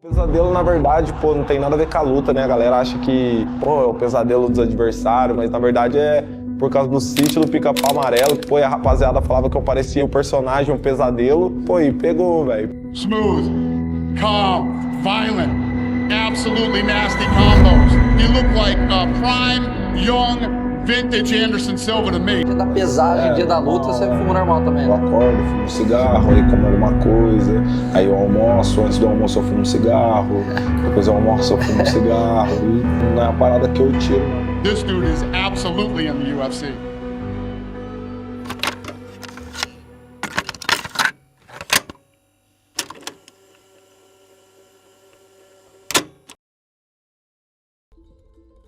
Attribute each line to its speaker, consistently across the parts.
Speaker 1: Pesadelo, na verdade, pô, não tem nada a ver com a luta, né? A galera acha que, pô, é o pesadelo dos adversários, mas na verdade é por causa do sítio do Pica-Pau Amarelo, que, pô, e a rapaziada falava que eu parecia o personagem, um pesadelo, pô, e pegou, velho.
Speaker 2: Smooth, calm, violent, absolutely nasty combos. You look like a prime, young, vintage Anderson Silva to me.
Speaker 3: Dia da pesagem, dia da luta, você fuma normal também,
Speaker 1: Eu
Speaker 3: né?
Speaker 1: acordo, fumo um cigarro, aí como alguma coisa, aí eu almoço, antes do almoço eu fumo um cigarro, depois eu almoço eu fumo um cigarro, e não é a parada que eu tiro, não.
Speaker 2: This dude is absolutely in the UFC.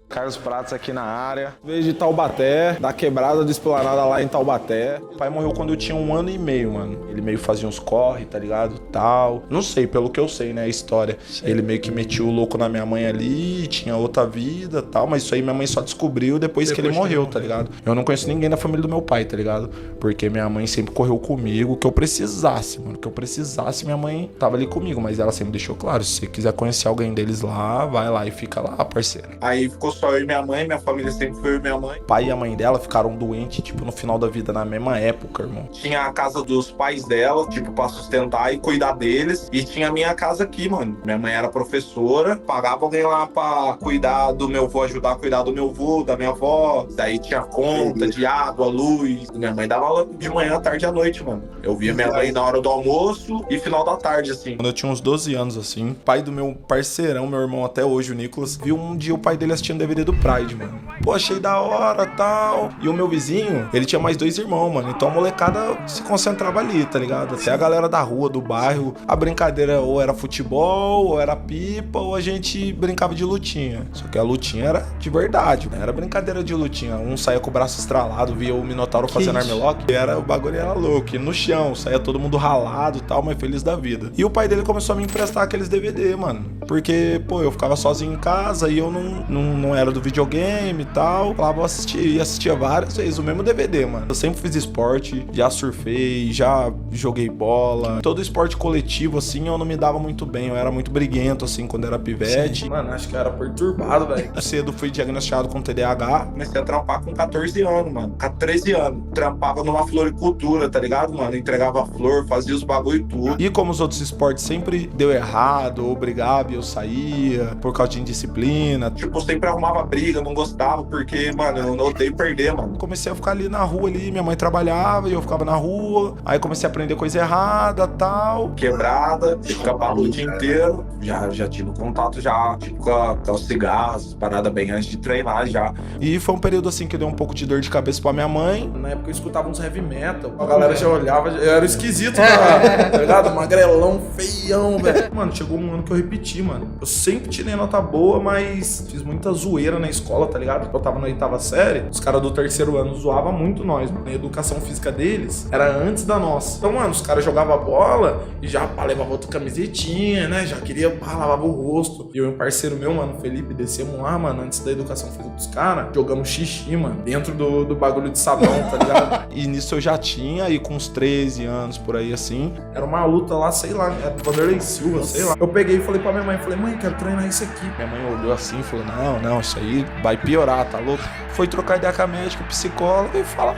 Speaker 1: Carlos Prates aqui na área. Veio de Taubaté, da quebrada do Esplanada lá em Taubaté. O pai morreu quando eu tinha 1 ano e meio, mano. Ele meio fazia uns corre, tá ligado? Tal. Não sei, pelo que eu sei, né? A história. Ele meio que metia o louco na minha mãe ali, tinha outra vida tal. Mas isso aí minha mãe só descobriu depois que ele morreu, tá ligado? Eu não conheço ninguém da família do meu pai, tá ligado? Porque minha mãe sempre correu comigo, que eu precisasse, mano. Que eu precisasse, minha mãe tava ali comigo. Mas ela sempre deixou claro, se você quiser conhecer alguém deles lá, vai lá e fica lá, parceiro. Aí ficou só eu e minha mãe, minha família sempre foi eu e minha mãe. O pai e a mãe dela ficaram doentes, tipo, no final da vida, na mesma época, irmão. Tinha a casa dos pais dela, tipo, pra sustentar e cuidar deles. E tinha a minha casa aqui, mano. Minha mãe era professora, pagava alguém lá pra cuidar do meu avô, ajudar a cuidar do meu avô, da minha avó. Daí tinha conta de água, luz. Minha mãe dava aula de manhã, tarde e à noite, mano. Eu via minha mãe na hora do almoço e final da tarde, assim. Quando eu tinha uns 12 anos, assim, pai do meu parceirão, meu irmão até hoje, o Nicolas, viu um dia o pai dele assistindo DVD do Pride, mano. Pô, achei da hora, tal. E o meu vizinho, ele tinha mais 2 irmãos, mano. Então a molecada se concentrava ali, tá ligado? Até a galera da rua, do bairro, a brincadeira ou era futebol, ou era pipa, ou a gente brincava de lutinha. Só que a lutinha era de verdade, né? Era brincadeira de lutinha. Um saía com o braço estralado, via o Minotauro fazendo armlock. O bagulho era louco. E no chão, saía todo mundo ralado e tal, mas feliz da vida. E o pai dele começou a me emprestar aqueles DVD, mano. Porque, pô, eu ficava sozinho em casa e eu não era do videogame e tal. Falava, assistia várias vezes o mesmo DVD, mano. Eu sempre fiz esporte, já surfei, já joguei bola. Todo esporte coletivo, assim, eu não me dava muito bem. Eu era muito briguento, assim, quando era pivete. Sim. Mano, acho que eu era perturbado, velho. Cedo fui diagnosticado com TDAH. Comecei a trampar com 14 anos, mano. Com 13 anos. Trampava numa floricultura, tá ligado, mano? Entregava flor, fazia os bagulho e tudo. E como os outros esportes sempre deu errado, ou brigava e eu saía por causa de indisciplina. Tipo, eu sempre arrumava briga, não gostava, porque, mano, eu não odeio perder, mano. Comecei a ficar ali na rua ali, minha mãe trabalhava e eu ficava na rua. Aí comecei a aprender coisa errada, tal. Quebrada, ficava o dia inteiro. Já tive contato já, tipo, com os cigarros, parada bem antes de treinar já. E foi um período assim que deu um pouco de dor de cabeça pra minha mãe. Na época eu escutava uns heavy metal. A galera já olhava, eu era esquisito, tá ligado? Magrelão, feião, velho. Mano, chegou um ano que eu repeti, mano. Eu sempre tirei nota boa, mas fiz muita zoeira na escola, tá ligado? Eu tava na 8ª série, os caras do 3º ano zoavam muito nós, mano. A educação física deles era antes da nossa. Então, mano, os caras jogavam bola e já, pá, levava outra camisetinha, né? Já queria, pá, lavava o rosto. E eu e um parceiro meu, mano, Felipe, descemos lá, mano, antes da educação física dos caras, jogamos xixi, mano, dentro do bagulho de sabão, tá ligado? E nisso eu já tinha, aí com uns 13 anos, por aí, assim. Era uma luta lá, sei lá, era do Vanderlei Silva, sei lá. Eu peguei e falei pra minha mãe, mãe, quero treinar isso aqui. Minha mãe olhou assim e falou, não, isso aí vai piorar, tá louco? Foi trocar ideia com a médica, psicóloga e fala,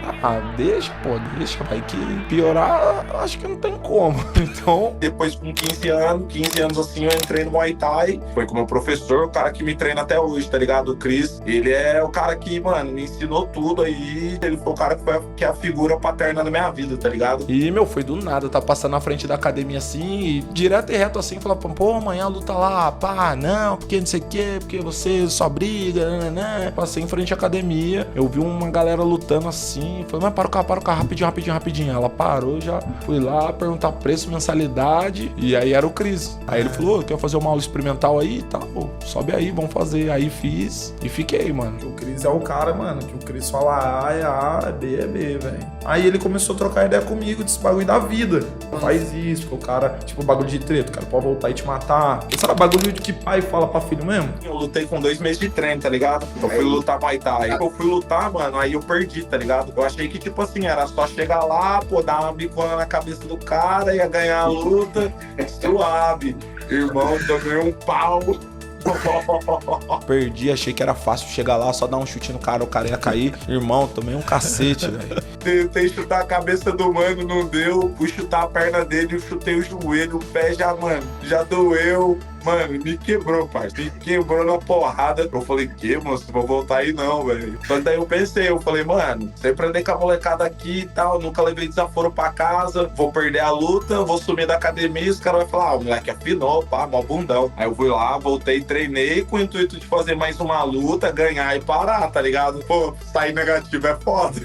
Speaker 1: deixa, vai que piorar, acho que não tem como. Então, depois com 15 anos assim, eu entrei no Muay Thai, foi com o meu professor, o cara que me treina até hoje, tá ligado? O Cris, ele é o cara que, mano, me ensinou tudo aí, ele foi o cara que é a figura paterna da minha vida, tá ligado? E, foi do nada, tá passando na frente da academia assim, e direto e reto assim, falava, pô, amanhã luta lá, pá, não, porque não sei o quê, porque você só briga, né? Passei em frente à academia, eu vi uma galera lutando assim, falei, mas para o carro, rapidinho. Ela parou, já fui lá perguntar preço, mensalidade, e aí era o Cris. Aí ele falou, quer fazer uma aula experimental aí e tal? Sobe aí, vamos fazer. Aí fiz e fiquei, mano. O Cris é o cara, mano, que o Cris fala A é A, é B é B, velho. Aí ele começou a trocar ideia comigo desse bagulho da vida. Faz isso, porque o cara, tipo, bagulho de treta, o cara pode voltar e te matar. Sabe bagulho de que pai fala pra filho mesmo? Eu lutei com 2 meses de treino, tá ligado? Eu fui lutar Muay Thai. Aí eu fui lutar, mano, aí eu perdi, tá ligado? Eu achei que, tipo assim, era só chegar lá, pô, dar uma bicona na cabeça do cara, ia ganhar a luta, suave. Irmão, tomei um pau. Perdi, achei que era fácil chegar lá, só dar um chute no cara, o cara ia cair. Irmão, tomei um cacete, velho. Tentei chutar a cabeça do mano, não deu. Fui chutar a perna dele, eu chutei o joelho, o pé já, mano, já doeu. Mano, me quebrou, parceiro. Me quebrou na porrada. Eu falei, que, moço? Não vou voltar aí não, velho. Mas daí eu pensei, eu falei, mano, sempre andei com a molecada aqui e tal, nunca levei desaforo pra casa, vou perder a luta, vou sumir da academia e os caras vão falar, o moleque afinou, pá, mó bundão. Aí eu fui lá, voltei, treinei com o intuito de fazer mais uma luta, ganhar e parar, tá ligado? Pô, sair negativo é foda.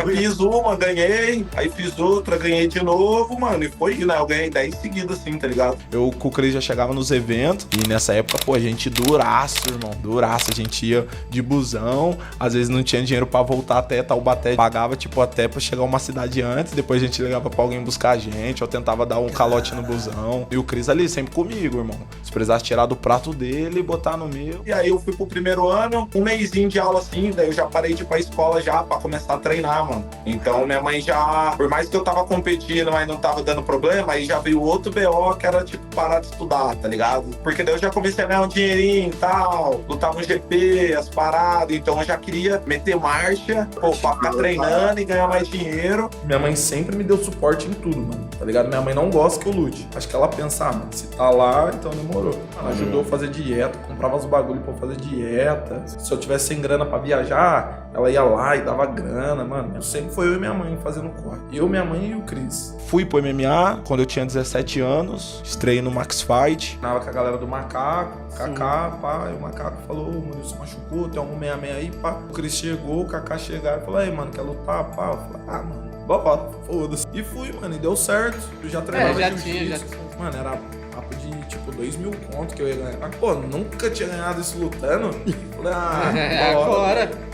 Speaker 1: Fiz uma, ganhei, aí fiz outra, ganhei de novo, mano, e foi indo, né? Eu ganhei 10 seguidas assim, tá ligado? Eu com o Cris já chegava nos eventos e nessa época, pô, a gente duraço, irmão, duraço, a gente ia de busão, às vezes não tinha dinheiro pra voltar até Taubaté, pagava tipo até pra chegar uma cidade antes, depois a gente ligava pra alguém buscar a gente, eu tentava dar um calote no busão, e o Cris ali sempre comigo, irmão, se precisasse tirar do prato dele e botar no meu. E aí eu fui pro primeiro ano, um mêsinho de aula assim, daí eu já parei de ir pra escola já, pra começar a treinar, mano. Então minha mãe já, por mais que eu tava competindo, mas não tava dando problema, aí já veio outro BO que era tipo parar de estudar, tá ligado? Porque daí eu já comecei a ganhar um dinheirinho e tal, lutar no GP, as paradas, então eu já queria meter marcha, pô, pra ficar treinando e ganhar mais dinheiro. Minha mãe sempre me deu suporte em tudo, mano, tá ligado? Minha mãe não gosta que eu lute. Acho que ela pensa, mano, se tá lá, então demorou. Ela ajudou a fazer dieta, comprava os bagulho pra eu fazer dieta. Se eu tivesse sem grana pra viajar, ela ia lá e dava grana, mano. Sempre foi eu e minha mãe fazendo corre. Eu, minha mãe e o Cris. Fui pro MMA quando eu tinha 17 anos, estreiei no Max Fight, com a galera do Macaco, Kaká, pá, e o Macaco falou, o Murilo se machucou, tem algum 66 aí, pá. O Cris chegou, o Kaká chegaram e falou, aí, mano, quer lutar, pá? Eu falei, ah, mano, bora, foda-se. E fui, mano, e deu certo. Eu já treinava jiu-jitsu. Mano, era papo de, tipo, 2.000 conto que eu ia ganhar. Mas, pô, nunca tinha ganhado isso lutando. Falei,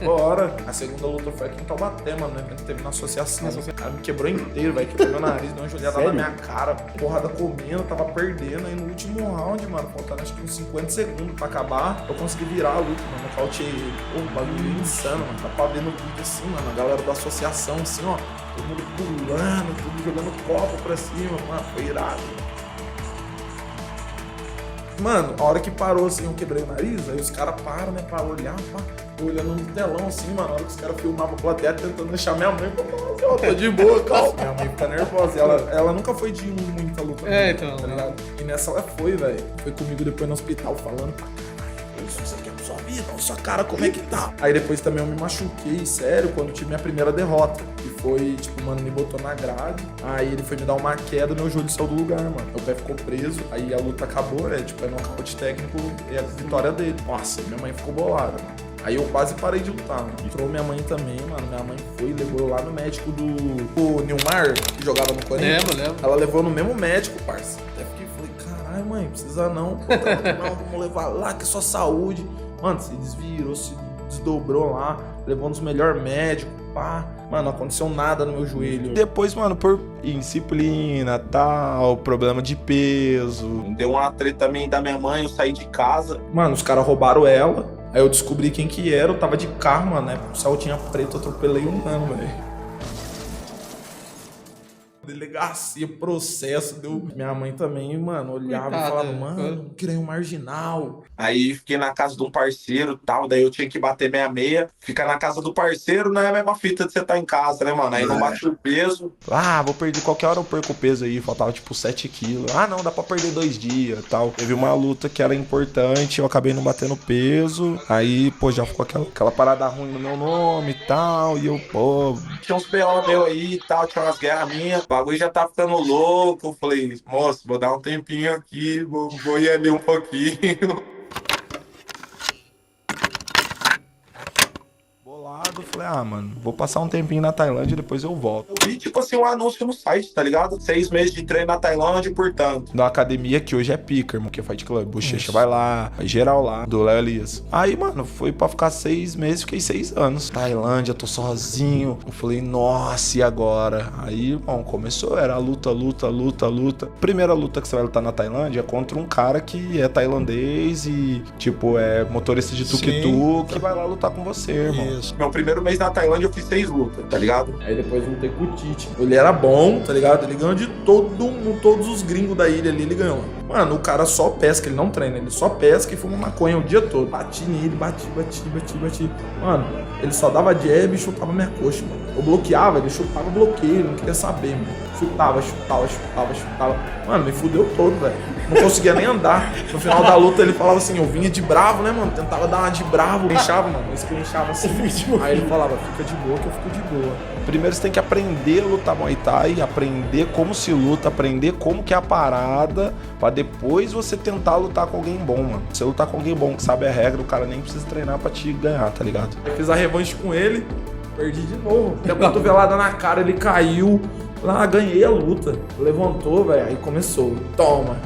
Speaker 1: bora. A segunda luta foi aqui em Taubaté, mano, né? Teve na associação. O cara me quebrou inteiro, velho. Quebrou meu nariz, deu uma joelhada na minha cara. Porrada comendo, tava perdendo. Aí no último round, mano, faltando acho que uns 50 segundos pra acabar, eu consegui virar a luta, mano. Nocauteei ele. Pô, o bagulho insano, mano. Tá pra ver no vídeo assim, mano. A galera da associação, assim, ó. Todo mundo pulando, tudo jogando copo pra cima, mano. Foi irado. Mano, a hora que parou assim, eu quebrei o nariz, aí os caras param, né, pra olhar, pá, olhando no telão assim, mano, a hora que os caras filmavam a plateia tentando deixar minha mãe pra falar assim, ó, tô de boa, calma. Minha mãe fica nervosa, ela nunca foi de muita luta,
Speaker 4: então,
Speaker 1: tá ligado? E nessa ela foi, velho, foi comigo depois no hospital falando, pá, isso você quer pra sua vida, olha sua cara, como é que tá? Aí depois também eu me machuquei, sério, quando tive minha primeira derrota, que foi, tipo, mano, me botou na grade, aí ele foi me dar uma queda, meu joelho saiu do lugar, mano, meu pé ficou preso, aí a luta acabou, né, tipo, é nocaute técnico e a vitória dele. Nossa, minha mãe ficou bolada, mano. Aí eu quase parei de lutar, mano. Entrou minha mãe também, mano. Minha mãe foi e levou eu lá no médico do Nilmar, que jogava no Corinthians.
Speaker 4: Lembro.
Speaker 1: Ela levou no mesmo médico, parça. Até porque eu falei, caralho, mãe, precisa não. Pô, não, vamos levar lá, que é só saúde. Mano, se desvirou, se desdobrou lá, levou nos melhores médicos, pá. Mano, não aconteceu nada no meu joelho. Depois, mano, por indisciplina, tal, problema de peso. Deu uma treta também da minha mãe, eu saí de casa. Mano, os caras roubaram ela. Aí eu descobri quem que era, eu tava de carro, mano, né? O saltinho preto, eu atropelei um ano, velho. Delegacia, processo, deu. Minha mãe também, mano, olhava e falava, mano, queria um marginal. Aí fiquei na casa de um parceiro e tal, daí eu tinha que bater 66. Ficar na casa do parceiro não é a mesma fita de você estar em casa, né, mano? Aí não bate o peso. Ah, vou perder, qualquer hora eu perco o peso aí, faltava tipo 7 quilos. Ah, não, dá pra perder 2 dias e tal. Teve uma luta que era importante, eu acabei não batendo peso. Aí, pô, já ficou aquela parada ruim no meu nome e tal. E eu, pô, tinha uns PO meu aí e tal, tinha umas guerras minhas. O bagulho já tá ficando louco. Eu falei, moço, vou dar um tempinho aqui, vou ir ali um pouquinho. Falei, ah, mano, vou passar um tempinho na Tailândia e depois eu volto. Eu vi, tipo assim, um anúncio no site, tá ligado? 6 meses de treino na Tailândia, portanto. Da academia que hoje é pica, irmão, que é Fight Club. Bochecha vai lá, vai geral lá, do Léo Elias. Aí, mano, foi pra ficar 6 meses, fiquei 6 anos. Tailândia, tô sozinho. Eu falei, nossa, e agora? Aí, irmão, começou, era luta. Primeira luta que você vai lutar na Tailândia é contra um cara que é tailandês e, tipo, é motorista de tuk-tuk, que vai lá lutar com você, irmão. Isso. Meu primeiro mês na Tailândia eu fiz 6 lutas, tá ligado? Aí depois lutei com o Tite. Ele era bom, tá ligado? Ele ganhou de todos os gringos da ilha ali, ele ganhou. Mano, o cara só pesca, ele não treina, ele só pesca e fuma maconha o dia todo. Bati nele, bati. Mano, ele só dava jab e chutava minha coxa, mano. Eu bloqueava, ele chutava bloqueio, não queria saber, mano. Chutava. Mano, me fudeu todo, velho. Não conseguia nem andar. No final da luta ele falava assim, eu vinha de bravo, né, mano? Tentava dar uma de bravo, clinchava, mano. Esse clinchava assim. Aí ele falava, fica de boa que eu fico de boa. Primeiro você tem que aprender a lutar Muay Thai, aprender como se luta, aprender como que é a parada, pra depois você tentar lutar com alguém bom, mano. Se você lutar com alguém bom que sabe a regra, o cara nem precisa treinar pra te ganhar, tá ligado? Eu fiz a revanche com ele, perdi de novo. Deu uma cotovelada na cara, ele caiu. Lá, ganhei a luta. Levantou, velho, aí começou. Toma.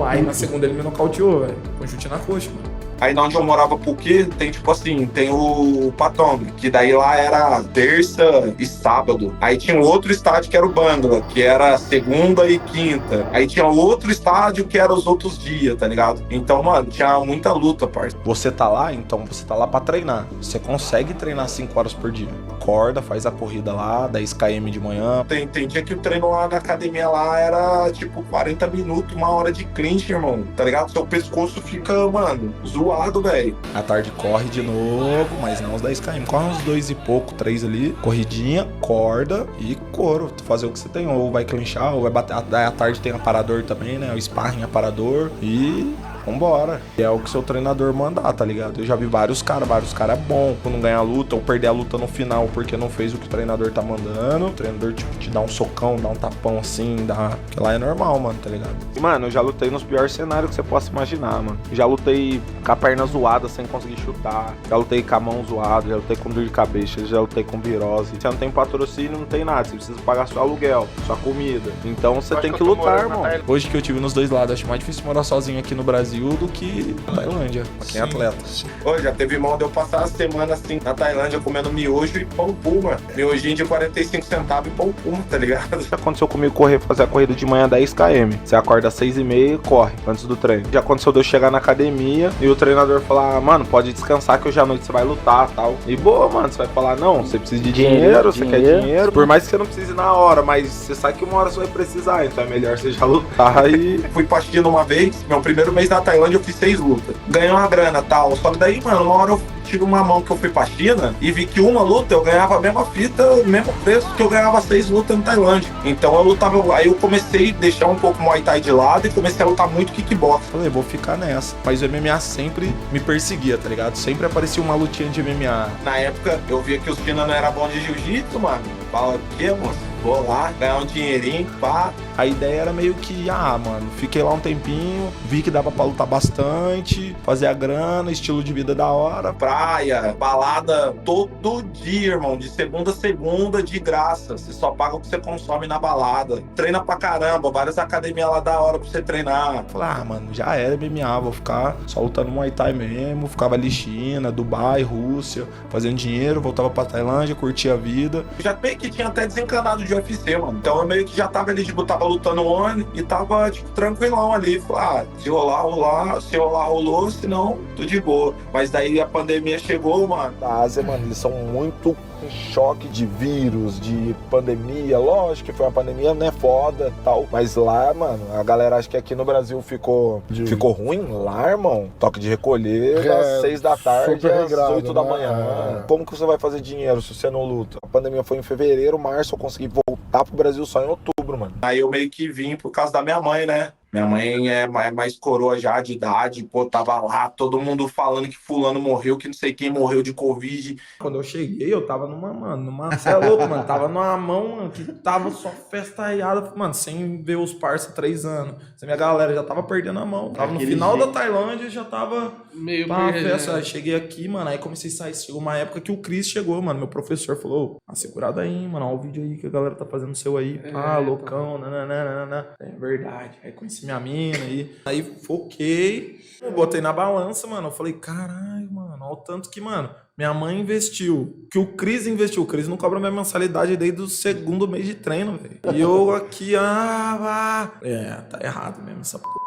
Speaker 1: Aí na segunda ele me nocauteou, velho. Com um chute na coxa, mano. Aí na onde eu morava, porque tem tipo assim, tem o Patong, que daí lá era terça e sábado. Aí tinha outro estádio que era o Bangla, que era segunda e quinta. Aí tinha outro estádio que era os outros dias, tá ligado? Então, mano, tinha muita luta, parça. Você tá lá, então você tá lá pra treinar. Você consegue treinar 5 horas por dia. Acorda, faz a corrida lá, 10 km de manhã. Tem dia que o treino lá na academia lá era tipo 40 minutos, 1 hora de clinch, irmão. Tá ligado? Seu pescoço fica, mano, zoado, velho. À tarde corre de novo, mas não os 10 km. Corre uns 2 e pouco, 3 ali. Corridinha, corda e couro. Tu fazer o que você tem. Ou vai clinchar, ou vai bater. Daí à tarde tem aparador também, né? O sparring aparador. E vambora. E é o que seu treinador mandar, tá ligado? Eu já vi vários caras bons quando ganhar a luta ou perder a luta no final porque não fez o que o treinador tá mandando. O treinador tipo, te dá um socão, dá um tapão assim, dá. Porque lá é normal, mano, tá ligado? E, mano, eu já lutei nos piores cenários que você possa imaginar, mano. Já lutei com a perna zoada sem conseguir chutar. Já lutei com a mão zoada, já lutei com dor de cabeça, já lutei com virose. Você não tem patrocínio, não tem nada. Você precisa pagar seu aluguel, sua comida. Então você tem que lutar, irmão. Hoje que eu tive nos dois lados, acho mais difícil morar sozinho aqui no Brasil do que na Tailândia, pra quem é atleta. Ô, já teve mão de eu passar a semana assim na Tailândia comendo miojo e pão puma. Miojinho de 45 centavos e pão puma, tá ligado? Já aconteceu comigo fazer a corrida de manhã 10 km. Você acorda às 6h30 e corre antes do treino. Já aconteceu de eu chegar na academia e o treinador falar, mano, pode descansar que hoje à noite você vai lutar e tal. E boa, mano, você vai falar, não, você precisa de dinheiro, você quer dinheiro. Por mais que você não precise na hora, mas você sabe que uma hora você vai precisar, então é melhor você já lutar e... Fui pra China uma vez, meu primeiro mês na Tailândia eu fiz 6 lutas. Ganhei uma grana e tal. Só que daí, mano, uma hora eu tive uma mão que eu fui pra China e vi que uma luta eu ganhava a mesma fita, o mesmo preço que eu ganhava 6 lutas na Tailândia. Então eu lutava, aí eu comecei a deixar um pouco o Muay Thai de lado e comecei a lutar muito kickbox. Falei, vou ficar nessa. Mas o MMA sempre me perseguia, tá ligado? Sempre aparecia uma lutinha de MMA. Na época eu via que os chinos não eram bons de jiu-jitsu, mano. Fala, o quê, moço? Vou lá, ganhar um dinheirinho, pá. A ideia era meio que, mano, fiquei lá um tempinho, vi que dava pra lutar bastante, fazer a grana, estilo de vida da hora. Praia, balada, todo dia, irmão, de segunda a segunda, de graça. Você só paga o que você consome na balada. Treina pra caramba, várias academias lá da hora pra você treinar. Falei, mano, já era MMA, vou ficar só lutando Muay Thai mesmo. Ficava ali China, Dubai, Rússia, fazendo dinheiro, voltava pra Tailândia, curtia a vida. Já meio que tinha até desencanado de UFC, mano. Então eu meio que já tava ali, tipo, tava lutando on e tava, tipo, tranquilão ali. Falei, se rolar, se rolar, rolou, se não, tudo de boa. Mas daí a pandemia chegou, mano. Na Ásia, mano, eles são muito em choque de vírus, de pandemia. Lógico que foi uma pandemia, né, foda e tal. Mas lá, mano, a galera acha que aqui no Brasil ficou ruim. Lá, irmão, toque de recolher das 6 da tarde às 8 da manhã. Como que você vai fazer dinheiro se você não luta? A pandemia foi em fevereiro, março, eu consegui voltar pro Brasil só em outubro, mano. Aí eu meio que vim por causa da minha mãe, né? Minha mãe é mais coroa já de idade, pô, tava lá, todo mundo falando que fulano morreu, que não sei quem morreu de Covid. Quando eu cheguei, eu tava você é louco, mano, tava numa mão, mano, que tava só festaiada, mano, sem ver os parça 3 anos. Essa minha galera já tava perdendo a mão, tava no final da Tailândia, já tava meio festa. Aí cheguei aqui, mano, aí comecei a sair, chegou uma época que o Chris chegou, mano, meu professor falou, segurada aí, mano, olha o vídeo aí que a galera tá fazendo seu aí, loucão, nananana. É verdade, aí conheci minha mina aí foquei, eu botei na balança, mano, eu falei, caralho, mano, olha o tanto que, mano, minha mãe investiu, que o Cris investiu, o Cris não cobra minha mensalidade desde o 2º mês de treino, velho, e eu aqui, tá errado mesmo essa porra.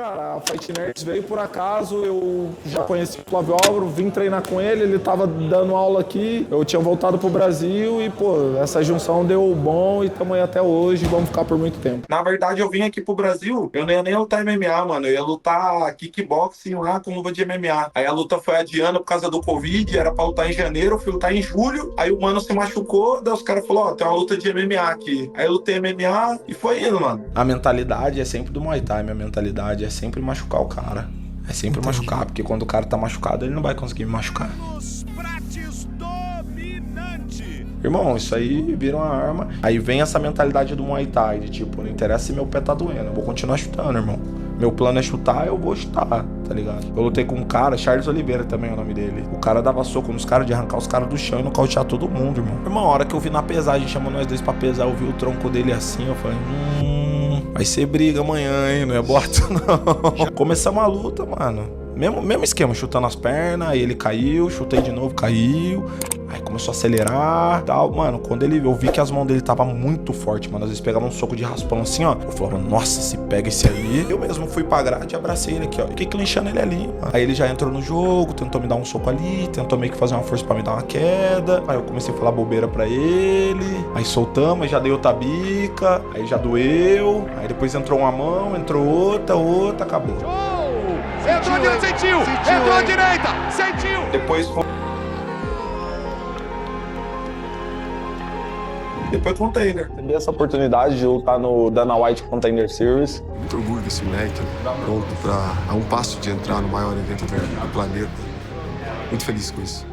Speaker 1: Cara, a Fight Nerds veio por acaso, eu já conheci o Flávio Álvaro, vim treinar com ele tava dando aula aqui, eu tinha voltado pro Brasil e, pô, essa junção deu bom e tamo aí até hoje, vamos ficar por muito tempo. Na verdade, eu vim aqui pro Brasil, eu não ia nem lutar MMA, mano, eu ia lutar kickboxing lá com luva de MMA. Aí a luta foi adiando por causa do Covid, era pra lutar em janeiro, eu fui lutar em julho, aí o mano se machucou, daí os caras falaram, ó, tem uma luta de MMA aqui. Aí eu lutei MMA e foi indo, mano. A mentalidade é sempre do Muay Thai, minha mentalidade é sempre machucar o cara. É sempre machucar, porque quando o cara tá machucado, ele não vai conseguir me machucar. Irmão, isso aí vira uma arma. Aí vem essa mentalidade do Muay Thai, de tipo, não interessa se meu pé tá doendo, eu vou continuar chutando, irmão. Meu plano é chutar, eu vou chutar, tá ligado? Eu lutei com um cara, Charles Oliveira também é o nome dele. O cara dava soco nos caras de arrancar os caras do chão e nocautear todo mundo, irmão. Irmão, a hora que eu vi na pesagem, chamou nós dois pra pesar, eu vi o tronco dele assim, eu falei, vai ser briga amanhã, hein? Não é boato, não. Começamos a luta, mano. Mesmo esquema, chutando as pernas, aí ele caiu, chutei de novo, caiu. Aí começou a acelerar e tal. Mano, quando eu vi que as mãos dele tava muito forte, mano. Às vezes pegava um soco de raspão assim, ó. Eu falava, nossa, se pega esse aí. Eu mesmo fui pra grade e abracei ele aqui, ó. Fiquei clinchando ele ali, mano. Aí ele já entrou no jogo, tentou me dar um soco ali, tentou meio que fazer uma força pra me dar uma queda. Aí eu comecei a falar bobeira pra ele. Aí soltamos, aí já dei outra bica. Aí já doeu. Aí depois entrou uma mão, entrou outra, acabou.
Speaker 4: Entrou à direita, sentiu! Entrou à direita, sentiu!
Speaker 1: Depois Container. Tive essa oportunidade de lutar no Dana White Contender Series.
Speaker 5: Muito orgulho desse moleque, pronto a um passo de entrar no maior evento do planeta. Muito feliz com isso.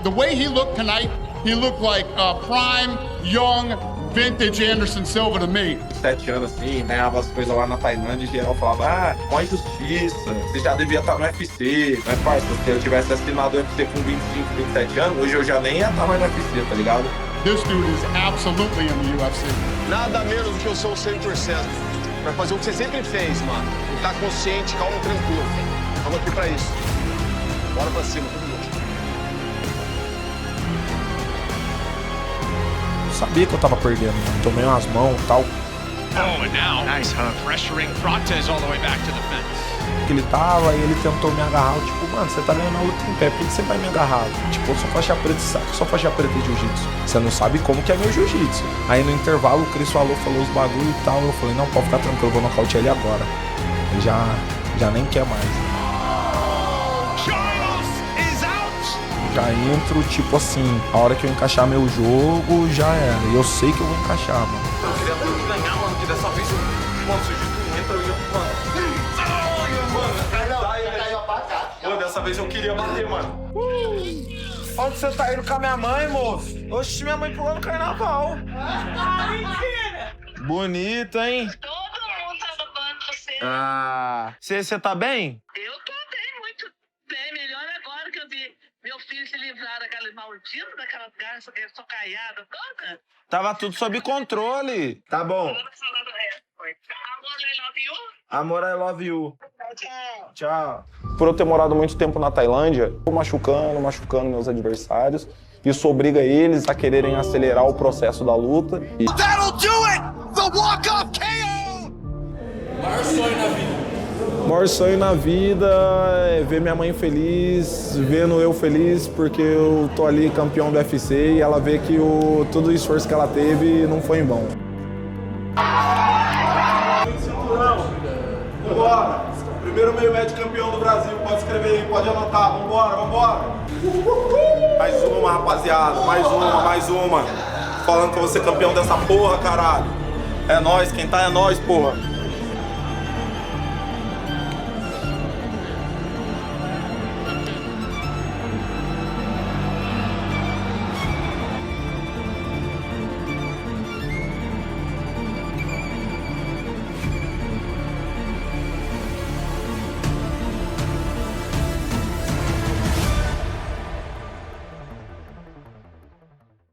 Speaker 2: The way he looked tonight, he looked like prime, young, vintage Anderson Silva to me.
Speaker 1: 7 anos assim, ganhava as coisas lá na Tailândia e geral falava, mó injustiça, você já devia estar no UFC. Mas, parça, se eu tivesse assinado o UFC com 25, 27 anos, hoje eu já nem ia estar mais no UFC, tá ligado?
Speaker 2: This dude is absolutely in the UFC.
Speaker 4: Nada menos do que eu sou 100%. Vai fazer o que você sempre fez, mano. E tá consciente, calmo e tranquilo. Vamos aqui pra isso. Bora pra cima, todo mundo.
Speaker 1: Sabia que eu tava perdendo, mano. Tomei umas mãos e tal.
Speaker 6: Oh, and now, nice hook. Pressuring Frontes all the way back to the fence.
Speaker 1: Ele tava e ele tentou me agarrar. Eu, tipo, mano, você tá ganhando a luta em pé, por que você vai me agarrar? Tipo, eu sou faixa preta, só faixa preta de jiu-jitsu. Você não sabe como que é meu jiu-jitsu. Aí no intervalo o Cris falou os bagulho e tal. Eu falei, não, pode ficar tranquilo, eu vou nocautear ele agora. Ele já nem quer mais. Já entro, tipo assim, a hora que eu encaixar meu jogo, já era. E eu sei que eu vou encaixar, mano.
Speaker 4: Eu queria muito ganhar, mano, que dessa vez mano, se o Jiu-Jitsu entra, eu ia, mano. Pô, dessa vez eu queria bater, mano.
Speaker 1: Onde você tá indo com a minha mãe, moço? Oxe, minha mãe pulou no carnaval.
Speaker 7: Mentira!
Speaker 1: Bonita, hein?
Speaker 7: Todo mundo tá dublando você.
Speaker 1: Você tá bem?
Speaker 7: Eu tô bem, muito bem. Melhor agora que eu vi meu filho se livrar daquela maldita, daquela garça, daquela socaiada toda.
Speaker 1: Tava tudo sob controle. Tá bom. Amor, I love you. Tchau. Por eu ter morado muito tempo na Tailândia, eu machucando meus adversários. Isso obriga eles a quererem acelerar o processo da luta.
Speaker 4: That'll do it! The walk-off KO!
Speaker 1: O maior sonho na vida é ver minha mãe feliz, vendo eu feliz, porque eu tô ali campeão do UFC e ela vê que todo o esforço que ela teve não foi em vão. Vambora! Primeiro meio médio campeão do Brasil, pode escrever aí, pode anotar, vambora! Mais uma, rapaziada, mais uma. Falando que eu vou ser campeão dessa porra, caralho. É nóis, quem tá é nóis, porra.